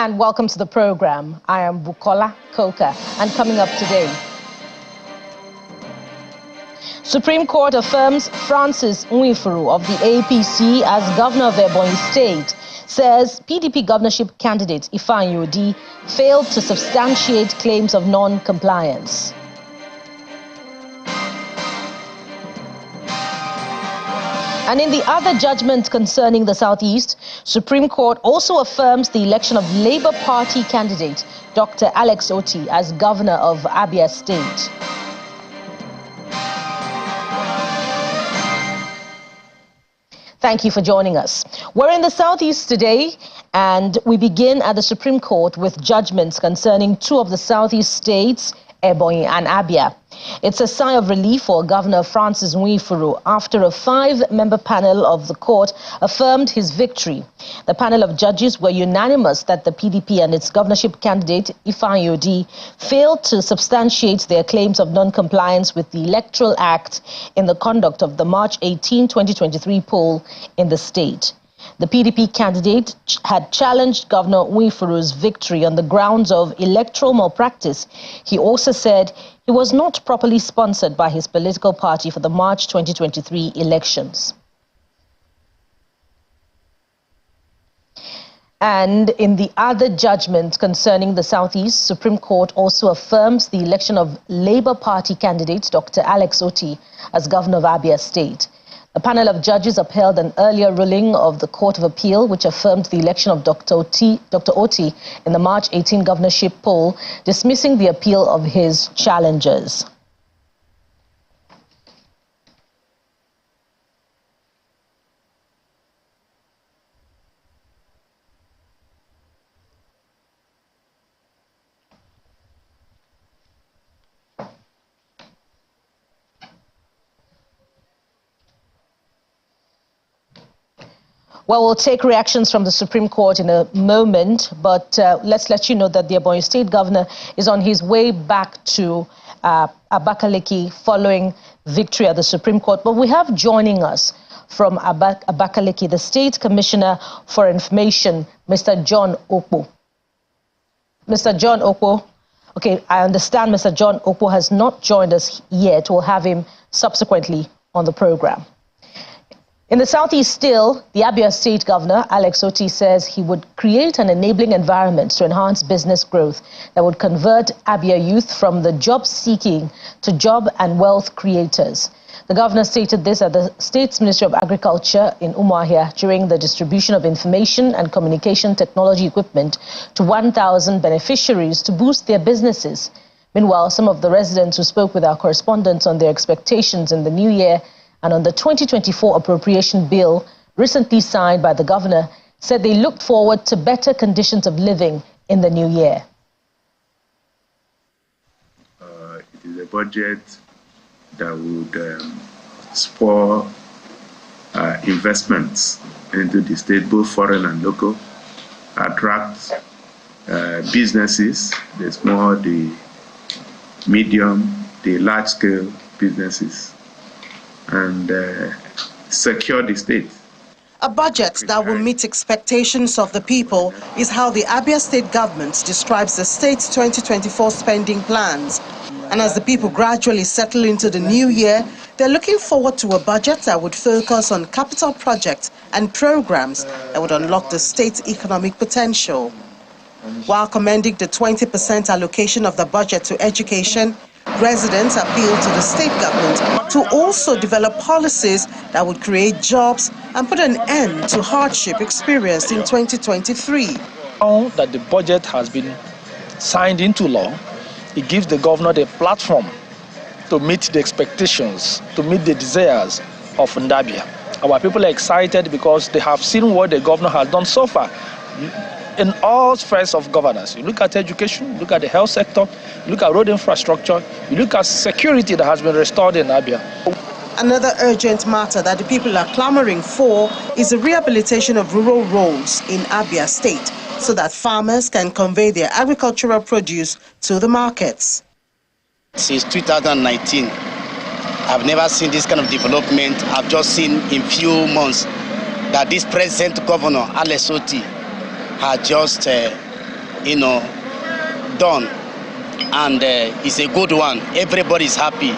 and welcome to the program. I am Bukola Koka, and coming up today, Supreme Court affirms Francis Nwifuru of the APC as governor of Ebonyi State, says PDP governorship candidate Ifeanyi Otti failed to substantiate claims of non-compliance. And in the other judgment concerning the Southeast, Supreme Court also affirms the election of Labour Party candidate Dr. Alex Otti as governor of Abia State. Thank you for joining us. We're in the Southeast today, and we begin at the Supreme Court with judgments concerning two of the Southeast states, Ebonyi and Abia. It's a sigh of relief for Governor Francis Nwifuru after a 5-member panel of the court affirmed his victory. The panel of judges were unanimous that the PDP and its governorship candidate, Ifeanyi Otti, failed to substantiate their claims of non-compliance with the Electoral Act in the conduct of the March 18, 2023 poll in the state. The PDP candidate had challenged Governor Nwifuru's victory on the grounds of electoral malpractice. He also said he was not properly sponsored by his political party for the March 2023 elections. And in the other judgment concerning the Southeast, Supreme Court also affirms the election of Labour Party candidate Dr. Alex Otti as governor of Abia State. A panel of judges upheld an earlier ruling of the Court of Appeal, which affirmed the election of Dr. Otti in the March 18 governorship poll, dismissing the appeal of his challengers. Well, we'll take reactions from the Supreme Court in a moment, but let's let you know that the Ebonyi State Governor is on his way back to Abakaliki following victory at the Supreme Court. But we have joining us from Abakaliki the State Commissioner for Information, Mr. John Okpo. Mr. John Okpo, okay, I understand Mr. John Okpo has not joined us yet. We'll have him subsequently on the program. In the Southeast still, the Abia State Governor, Alex Otti, says he would create an enabling environment to enhance business growth that would convert Abia youth from the job-seeking to job and wealth creators. The governor stated this at the state's Ministry of Agriculture in Umuahia during the distribution of information and communication technology equipment to 1,000 beneficiaries to boost their businesses. Meanwhile, some of the residents who spoke with our correspondents on their expectations in the new year and on the 2024 appropriation bill recently signed by the governor said they looked forward to better conditions of living in the new year. It is a budget that would spur investments into the state, both foreign and local, attract businesses, the small, the medium, the large-scale businesses, and secure the state. A budget that will meet expectations of the people is how the Abia State government describes the state's 2024 spending plans. And as the people gradually settle into the new year, they're looking forward to a budget that would focus on capital projects and programs that would unlock the state's economic potential. While commending the 20% allocation of the budget to education, residents appeal to the state government to also develop policies that would create jobs and put an end to hardship experienced in 2023. Now that the budget has been signed into law, it gives the governor the platform to meet the expectations, to meet the desires of Ndabia. Our people are excited because they have seen what the governor has done so far in all spheres of governance. You look at education, you look at the health sector, you look at road infrastructure, you look at security that has been restored in Abia. Another urgent matter that the people are clamoring for is the rehabilitation of rural roads in Abia State so that farmers can convey their agricultural produce to the markets. Since 2019, I've never seen this kind of development. I've just seen in few months that this present governor, Alex Otti, had just done, and it's a good one. Everybody's happy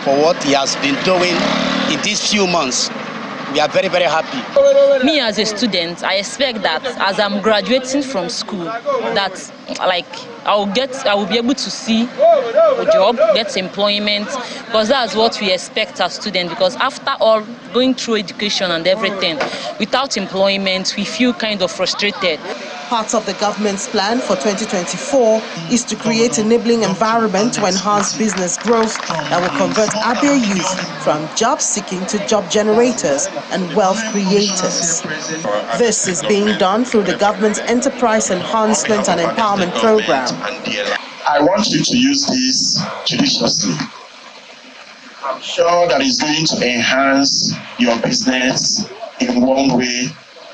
for what he has been doing in these few months. We are very, very happy. Me as a student, I expect that as I'm graduating from school, that I will be able to see a job, get employment, because that's what we expect as students. Because after all, going through education and everything, without employment, we feel kind of frustrated. Part of the government's plan for 2024 is to create an enabling environment to enhance business growth that will convert Abia youth from job seeking to job generators and wealth creators. This is being done through the government's Enterprise Enhancement and Empowerment Program. I want you to use this judiciously. I'm sure that it's going to enhance your business in one way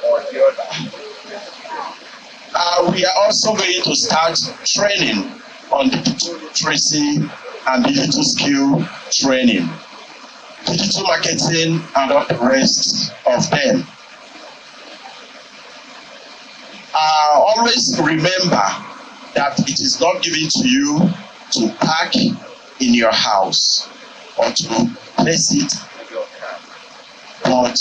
or the other. We are also going to start training on digital literacy and digital skill training, digital marketing, and all the rest of them. Always remember that it is not given to you to pack in your house or to place it in your car, but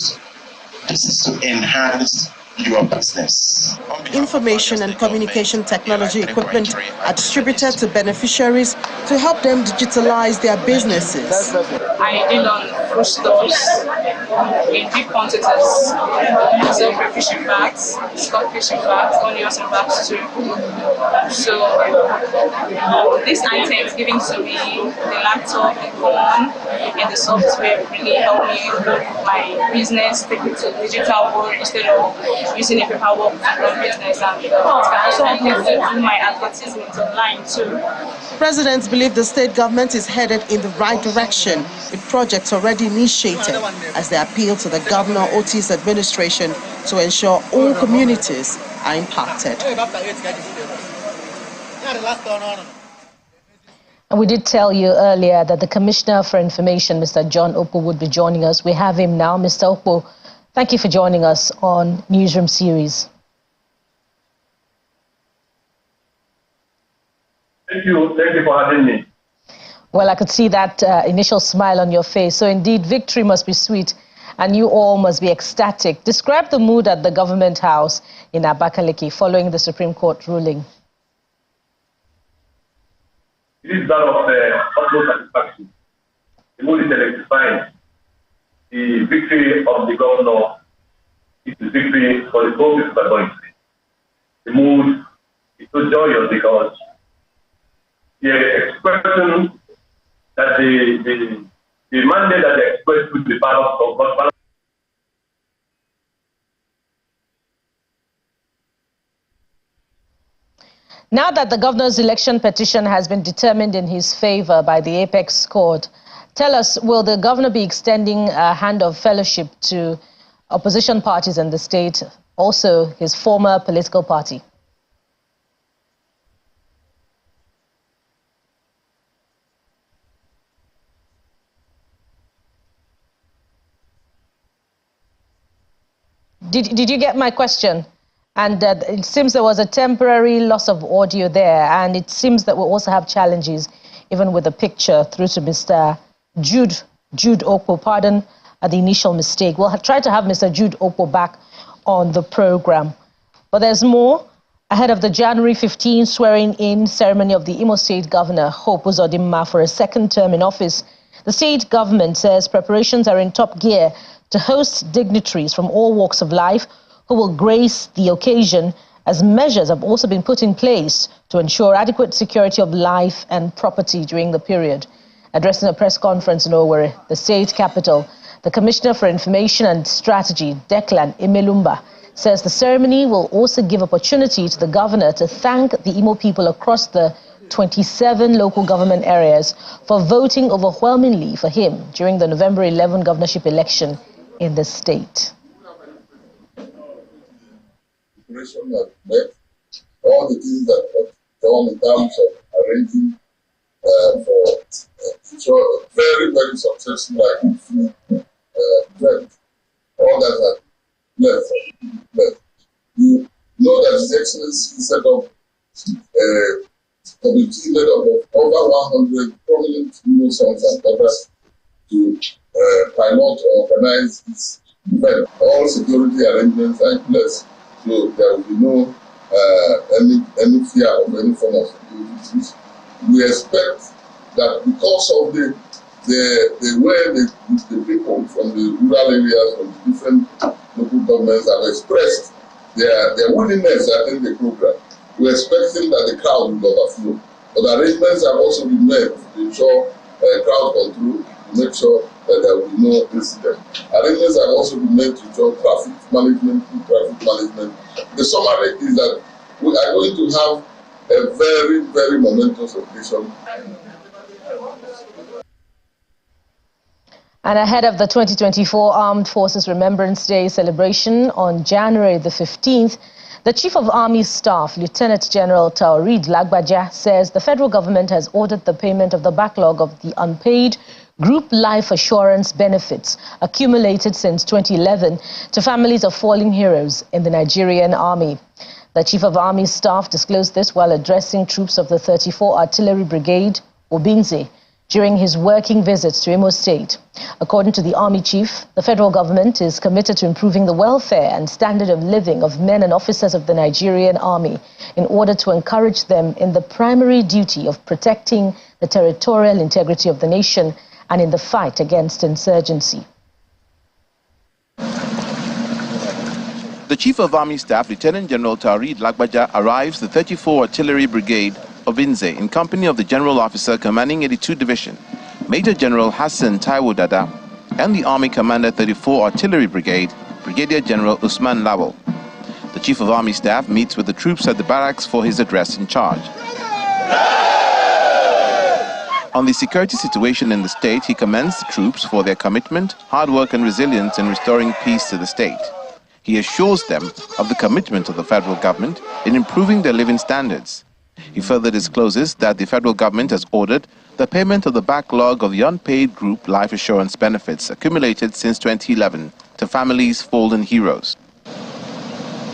this is to enhance your business. Information and communication technology equipment are distributed to beneficiaries to help them digitalize their businesses. I deal on foodstuffs in big quantities. I sell fishing bags, stock fishing bags, onions and bags too. So these items given to me, the laptop, the phone, and the software really help me improve my business, take it to digital world instead of using a paperwork to run business, and it can also help me to do my advertisements online too. Residents believe the state government is headed in the right direction with projects already initiated as they appeal to the Governor Otti's administration to ensure all communities are impacted. And we did tell you earlier that the Commissioner for Information, Mr. John Okpo, would be joining us. We have him now. Mr. Okpo, thank you for joining us on Newsroom Series. Thank you for having me. Well, I could see that initial smile on your face. So indeed, victory must be sweet and you all must be ecstatic. Describe the mood at the government house in Abakaliki following the Supreme Court ruling. It is that of utmost satisfaction. The mood is electrifying. The victory of the governor is the victory for the whole people that are going to see. The mood is so joyous because the expression that the mandate that they expressed with the ballot of God. Now that the governor's election petition has been determined in his favor by the Apex Court, tell us, will the governor be extending a hand of fellowship to opposition parties in the state, also his former political party? Did you get my question? And it seems there was a temporary loss of audio there, and it seems that we'll also have challenges even with the picture through to Mr. Jude Okpo. Pardon the initial mistake. We'll try to have Mr. Jude Okpo back on the program. But there's more. Ahead of the January 15 swearing-in ceremony of the Imo State Governor, Hope Uzodimma, for a second term in office, the state government says preparations are in top gear to host dignitaries from all walks of life who will grace the occasion, as measures have also been put in place to ensure adequate security of life and property during the period. Addressing a press conference in Owerri, the state capital, the Commissioner for Information and Strategy, Declan Emelumba, says the ceremony will also give opportunity to the governor to thank the Imo people across the 27 local government areas for voting overwhelmingly for him during the November 11 governorship election in the state. All the things that were done in terms of arranging for a very, very successful event. All that had left. You know that His Excellency set up traveling to Imo sons and daughters to pilot or organize this event. All security arrangements are in place, so there will be no any fear of any form of security issues. We expect that because of the way the people from the rural areas, from the different local governments have expressed their willingness to attend the program, we're expecting that the crowd will overflow. But arrangements have also been made to ensure crowd control, to make sure that there will be no incident. Arrangements have also been made to ensure traffic management. The summary is that we are going to have a very, very momentous occasion. And ahead of the 2024 Armed Forces Remembrance Day celebration on January the 15th, the Chief of Army Staff, Lieutenant General Taoreed Lagbaja, says the federal government has ordered the payment of the backlog of the unpaid group life assurance benefits accumulated since 2011 to families of fallen heroes in the Nigerian Army. The Chief of Army Staff disclosed this while addressing troops of the 34 Artillery Brigade, Obinze, during his working visits to Imo State. According to the Army Chief, the federal government is committed to improving the welfare and standard of living of men and officers of the Nigerian Army in order to encourage them in the primary duty of protecting the territorial integrity of the nation and in the fight against insurgency. The Chief of Army Staff, Lieutenant General Taoreed Lagbaja, arrives the 34 Artillery Brigade of Obinze in company of the General Officer commanding 82 Division, Major General Hassan Taiwo Dada, and the Army Commander 34 Artillery Brigade, Brigadier General Usman Lawal. The Chief of Army Staff meets with the troops at the barracks for his address in charge. On the security situation in the state, he commends the troops for their commitment, hard work and resilience in restoring peace to the state. He assures them of the commitment of the federal government in improving their living standards. He further discloses that the federal government has ordered the payment of the backlog of the unpaid group life assurance benefits accumulated since 2011 to families fallen heroes.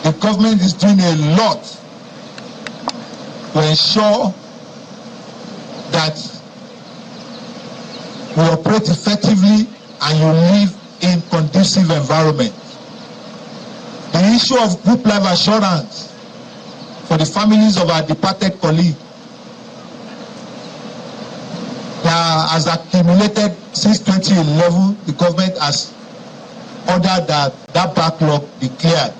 The government is doing a lot to ensure that we operate effectively and you live in conducive environment. The issue of group life assurance for the families of our departed colleagues that has accumulated since 2011, the government has ordered that backlog be cleared.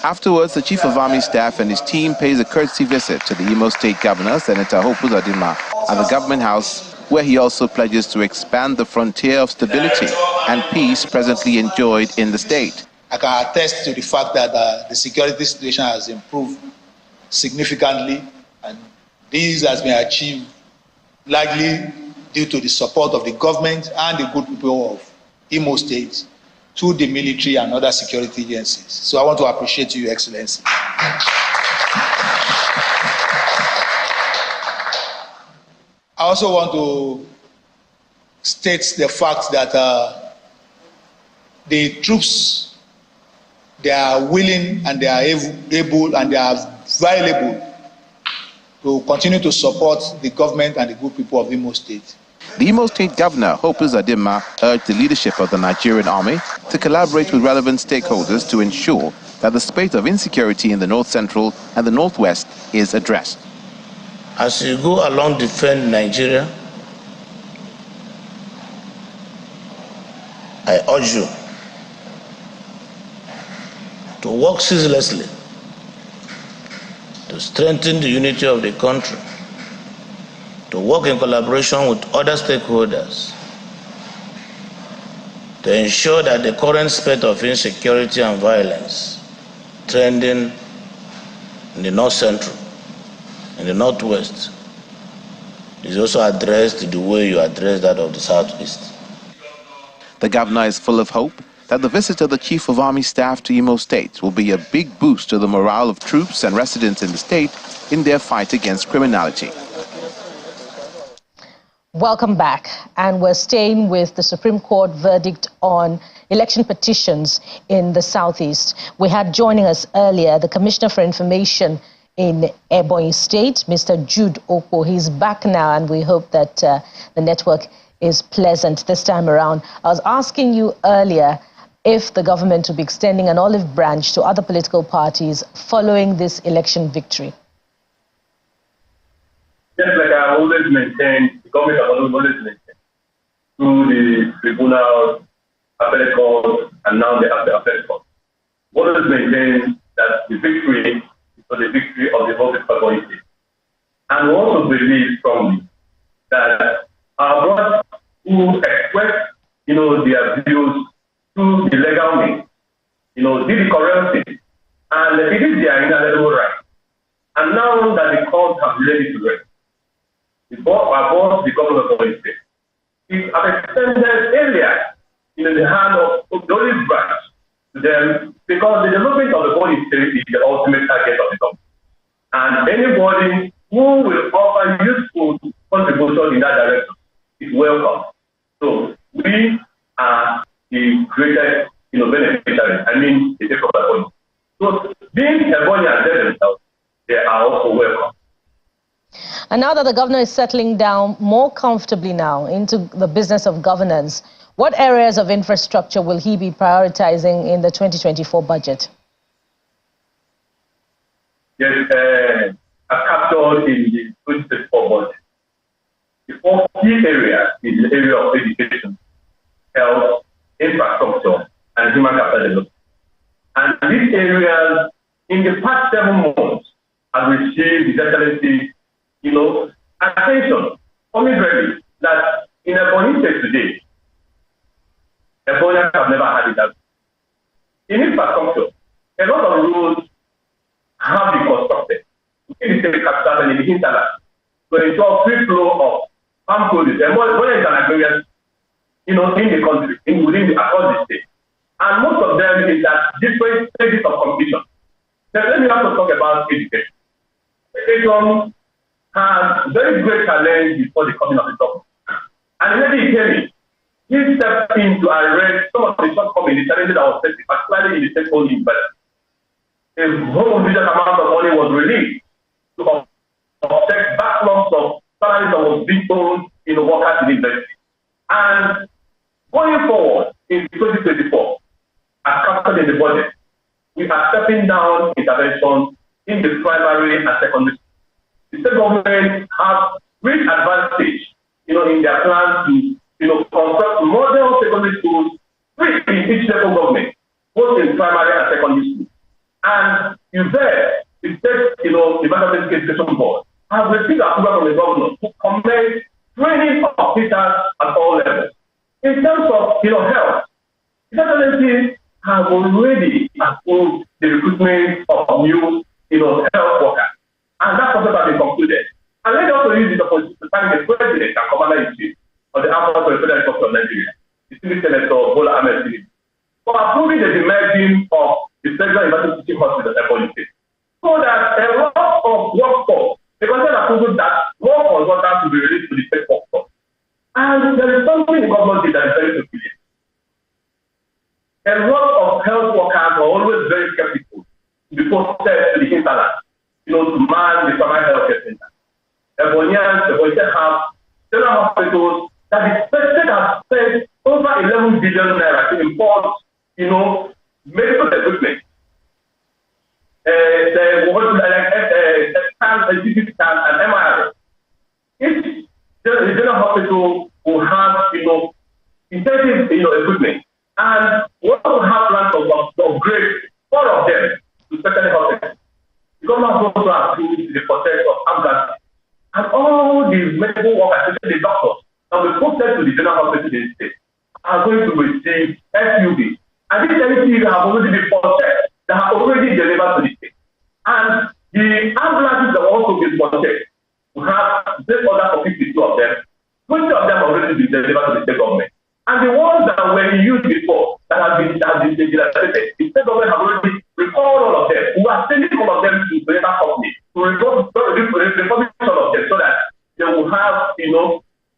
Afterwards, the Chief of Army Staff and his team pays a courtesy visit to the Imo State Governor, Senator Hope Uzodinma, at the Government House, where he also pledges to expand the frontier of stability and peace presently enjoyed in the state. I can attest to the fact that the security situation has improved significantly, and this has been achieved largely due to the support of the government and the good people of Imo State to the military and other security agencies. So I want to appreciate you, Your Excellency. I also want to state the fact that the troops, they are willing and they are able and they are available to continue to support the government and the good people of Imo State. The Imo State Governor, Hope Uzodinma, urged the leadership of the Nigerian Army to collaborate with relevant stakeholders to ensure that the spate of insecurity in the North Central and the Northwest is addressed. As you go along defend Nigeria, I urge you to work ceaselessly to strengthen the unity of the country, to work in collaboration with other stakeholders, to ensure that the current spate of insecurity and violence trending in the North Central, in the Northwest, is also addressed the way you address that of the Southeast. The governor is full of hope that the visit of the Chief of Army Staff to Imo State will be a big boost to the morale of troops and residents in the state in their fight against criminality. Welcome back, and we're staying with the Supreme Court verdict on election petitions in the Southeast. We had joining us earlier the Commissioner for Information in Ebonyi State, Mr. Jude Okpo. He's back now, and we hope that the network is pleasant this time around. I was asking you earlier if the government will be extending an olive branch to other political parties following this election victory. Yes, like I always maintain, the government has always maintained through the tribunal, appellate court, and now the appellate court. Always maintain that the victory is for the victory of the vote for Ebonyi. And we also believe strongly that our brothers who express, their views through the legal means, did the correct thing, and it is their inalienable right. And now that the courts have laid it to rest, the government of Ebonyi State is an extended area in the hand of the olive branch to them, because the development of the Ebonyi State is the ultimate target of the government. And anybody who will offer useful contribution in that direction is welcome. So we are the greatest beneficiaries. I mean, the state of Ebonyi. So being Ebonyi and themselves, they are also welcome. And now that the governor is settling down more comfortably now into the business of governance, what areas of infrastructure will he be prioritizing in the 2024 budget? Yes, as captured in the 2024 budget, the 4 key areas is the area of education, health, infrastructure, and human capital development. And these areas, in the past 7 months, have received His Excellency, attention. Really, that in Ebonyi State today, Ebonyi have never had it. In infrastructure, a lot of roads have been constructed in the state capital and in the hinterland to ensure free flow of farm produce and more than agrarian, in the country, across the state. And most of them is at different stages of completion. So let me also talk about education. Education has very great challenge before the coming of the government. And when he came in, he stepped in to arrest some of the shortcomings, the challenges that was facing, particularly in the state-owned university. A whole huge amount of money was released to offset backlogs of salaries that was being owed workers in the university. And going forward in 2024, as captured in the budget, we are stepping down intervention in the primary and secondary schools. The state government has great advantage, in their plan to construct model secondary schools free in each level government, both in primary and secondary schools. And the state, Department of Education Board has received approval from the governor to commence training of teachers at all levels. In terms of health, the Excellency has already approved the recruitment of new health workers. And that process has been concluded. And let me also use this opportunity to thank the President and Commander-in-Chief of the Armed Forces of the Federal Republic of Nigeria, distinguished Senator Bola Ahmed Tinubu, for approving the demerging of the Federal University Teaching Hospital at Ebonyi State, so that a lot of workforce, because they approval that more consultants will be released to the state workforce. And there is something the government did that is very peculiar. A lot of health workers are always very skeptical before steps to the hinterland, to man the primary health care center. Ebonyi have several hospitals that the state has spent over 11 billion naira to import, medical equipment. Scans and MRI. Each general hospital will have, intensive, equipment, and we also have plans to upgrade 4 of them to specialty hospitals. The government also approved the process of Abia, and all the medical workers, especially the doctors, that will posted to the general hospital in the state, are going to receive SUV. And these SUV have already been processed, that have already delivered to the state. And the ambulances that will also be processed, we have this order for 52 of them. 20 of them have already been delivered to the state government. And the ones that were in use before, that have been dilapidated, the state government have already recalled all of them. We are sending all of them to the data company to report all of them, so that they will have,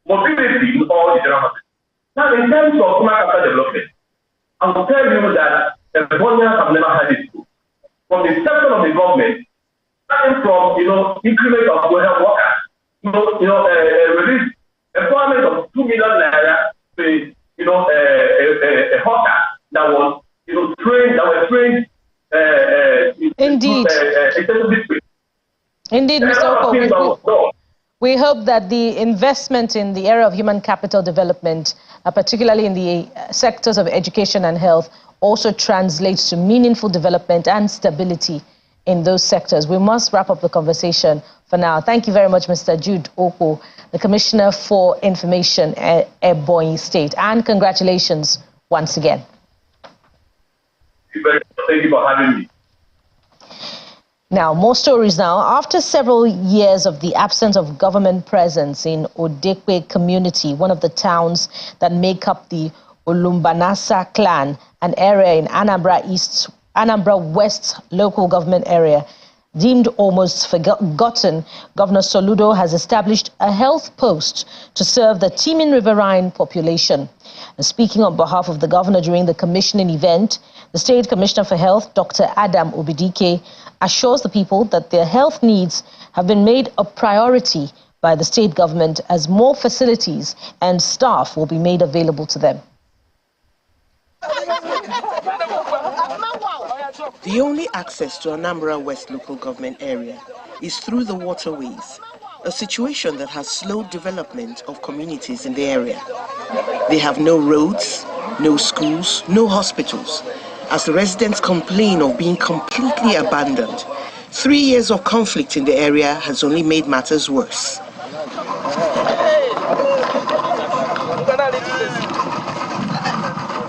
mobility in all the general hospitals. Now, in terms of human capital development, I will tell you that Ebonyi have never had it. From the inception of the government, starting from, increment of health workers, release employment of 2 million naira to, a hawker that was, trained, Indeed. Indeed, Mr. Oko. We hope that the investment in the area of human capital development, particularly in the sectors of education and health, also translates to meaningful development and stability in those sectors. We must wrap up the conversation for now. Thank you very much, Mr. Jude Oko, the Commissioner for Information at Ebonyi State. And congratulations once again. Thank you for having me. Now, more stories now. After several years of the absence of government presence in Odekwe community, one of the towns that make up the Olumbanasa clan, an area in Anambra West local government area, deemed almost forgotten, Governor Soludo has established a health post to serve the teeming riverine population. And speaking on behalf of the governor during the commissioning event, the State Commissioner for Health, Dr. Adam Obidike, assures the people that their health needs have been made a priority by the state government as more facilities and staff will be made available to them. The only access to Anambra West local government area is through the waterways, a situation that has slowed development of communities in the area. They have no roads, no schools, no hospitals, as the residents complain of being completely abandoned. 3 years of conflict in the area has only made matters worse.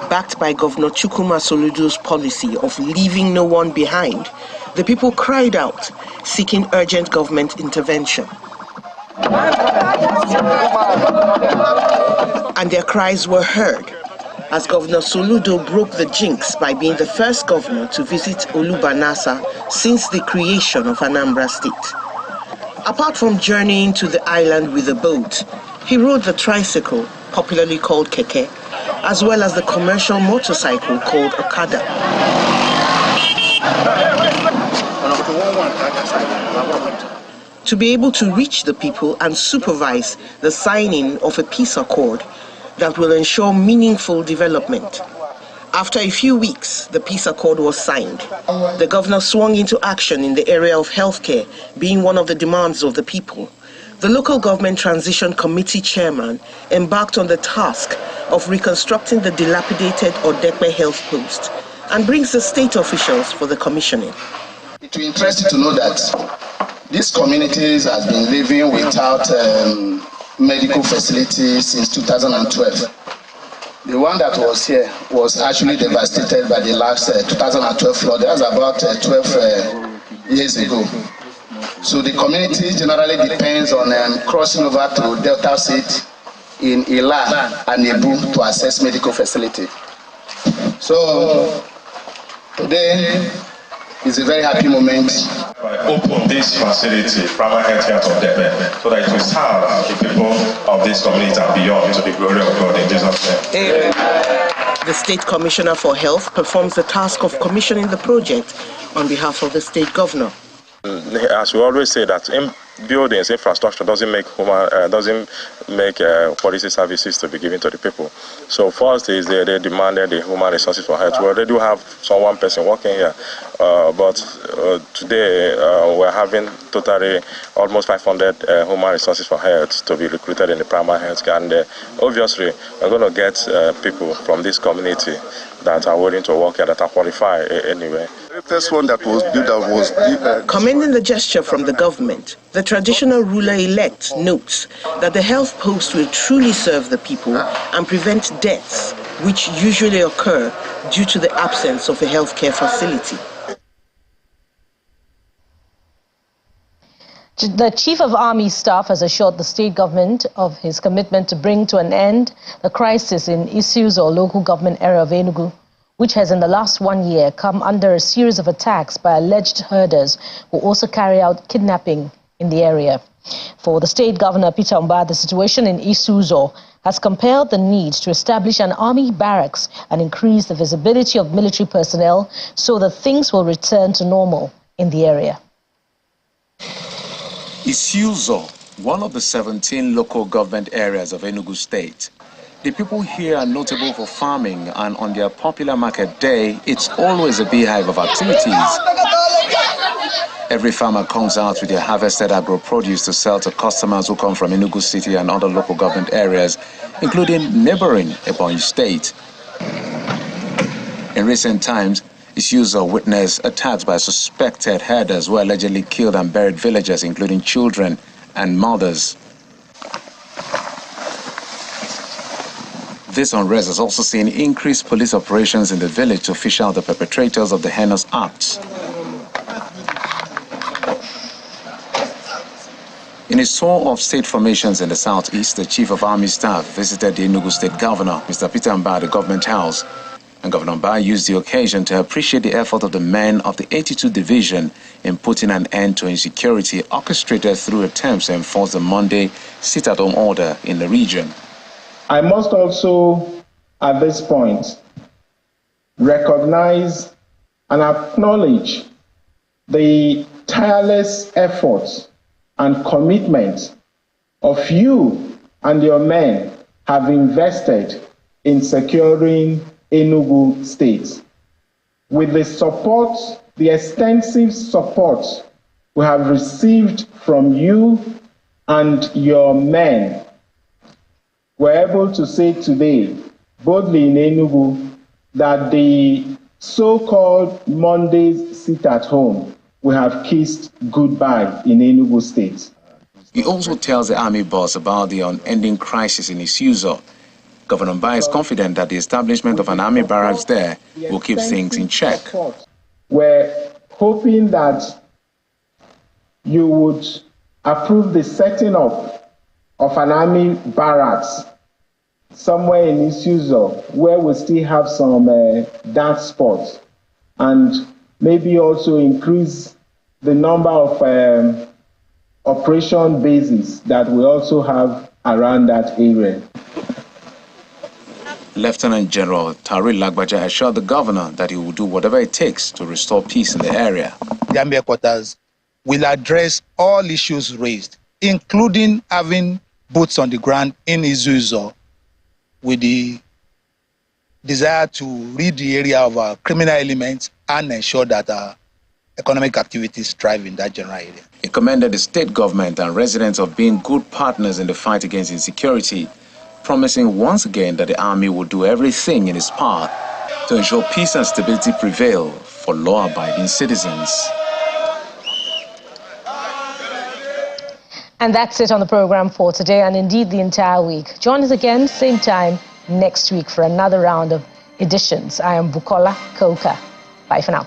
Backed by Governor Chukwuma Soludo's policy of leaving no one behind, the people cried out, seeking urgent government intervention. And their cries were heard, as Governor Soludo broke the jinx by being the first governor to visit Olubanasa since the creation of Anambra State. Apart from journeying to the island with a boat, he rode the tricycle, popularly called keke, as well as the commercial motorcycle called Okada. To be able to reach the people and supervise the signing of a peace accord that will ensure meaningful development. After a few weeks, the peace accord was signed. The governor swung into action in the area of healthcare, being one of the demands of the people. The local government transition committee chairman embarked on the task of reconstructing the dilapidated Odekwe health post and brings the state officials for the commissioning. It will interest you to know that these communities have been living without medical facilities since 2012. The one that was here was actually devastated by the last 2012 flood. That was about 12 years ago. So the community generally depends on crossing over to Delta State in Ila and Nebu to access medical facility. So today is a very happy moment. Open this facility, primary health care of Debe, so that it will serve the people of this community and beyond to the glory of God in Jesus' name. The State Commissioner for Health performs the task of commissioning the project on behalf of the state governor. As we always say, that buildings, infrastructure doesn't make quality services to be given to the people. So first is they demanded the human resources for health. We already do have one person working here, but today we're having totally almost 500 human resources for health to be recruited in the primary health care. And obviously we're going to get people from this community that are willing to work here, that are qualified anyway. The first one that was built up was... Commending the gesture from the government, the traditional ruler-elect notes that the health post will truly serve the people and prevent deaths, which usually occur due to the absence of a healthcare facility. The Chief of Army Staff has assured the state government of his commitment to bring to an end the crisis in issues or local government area of Enugu, which has in the last 1 year come under a series of attacks by alleged herders who also carry out kidnapping in the area. For the state governor, Peter Mba, the situation in Isuzo has compelled the need to establish an army barracks and increase the visibility of military personnel so that things will return to normal in the area. Isuzo, one of the 17 local government areas of Enugu State. The people here are notable for farming, and on their popular market day, it's always a beehive of activities. Every farmer comes out with their harvested agro-produce to sell to customers who come from Enugu City and other local government areas, including neighboring Ebonyi State. In recent times, Isuzo witnessed attacks by suspected herders who allegedly killed and buried villagers, including children and mothers. This unrest has also seen increased police operations in the village to fish out the perpetrators of the heinous acts. In his tour of state formations in the southeast, the Chief of Army Staff visited the Enugu State Governor, Mr. Peter Mba, at the government house. And Governor Mba used the occasion to appreciate the effort of the men of the 82 Division in putting an end to insecurity orchestrated through attempts to enforce the Monday sit-at-home order in the region. I must also, at this point, recognize and acknowledge the tireless efforts and commitment of you and your men have invested in securing Enugu State. With the support, the extensive support we have received from you and your men, we're able to say today, boldly in Enugu, that the so-called Monday's sit-at-home we have kissed goodbye in Enugu State. He also tells the army boss about the unending crisis in Isuzo. Governor Mba is confident that the establishment of an army barracks there will keep things in check. We're hoping that you would approve the setting up of an army barracks somewhere in Isuzo where we still have some dark spots, and maybe also increase the number of operation bases that we also have around that area. Lieutenant General Tari Lagbaja assured the governor that he will do whatever it takes to restore peace in the area. The army headquarters will address all issues raised, including having boots on the ground in Isuzo, with the desire to rid the area of criminal elements and ensure that economic activities thrive in that general area. He commended the state government and residents of being good partners in the fight against insecurity, promising once again that the army will do everything in its power to ensure peace and stability prevail for law-abiding citizens. And that's it on the program for today, and indeed the entire week. Join us again, same time next week for another round of editions. I am Bukola Koka. Bye for now.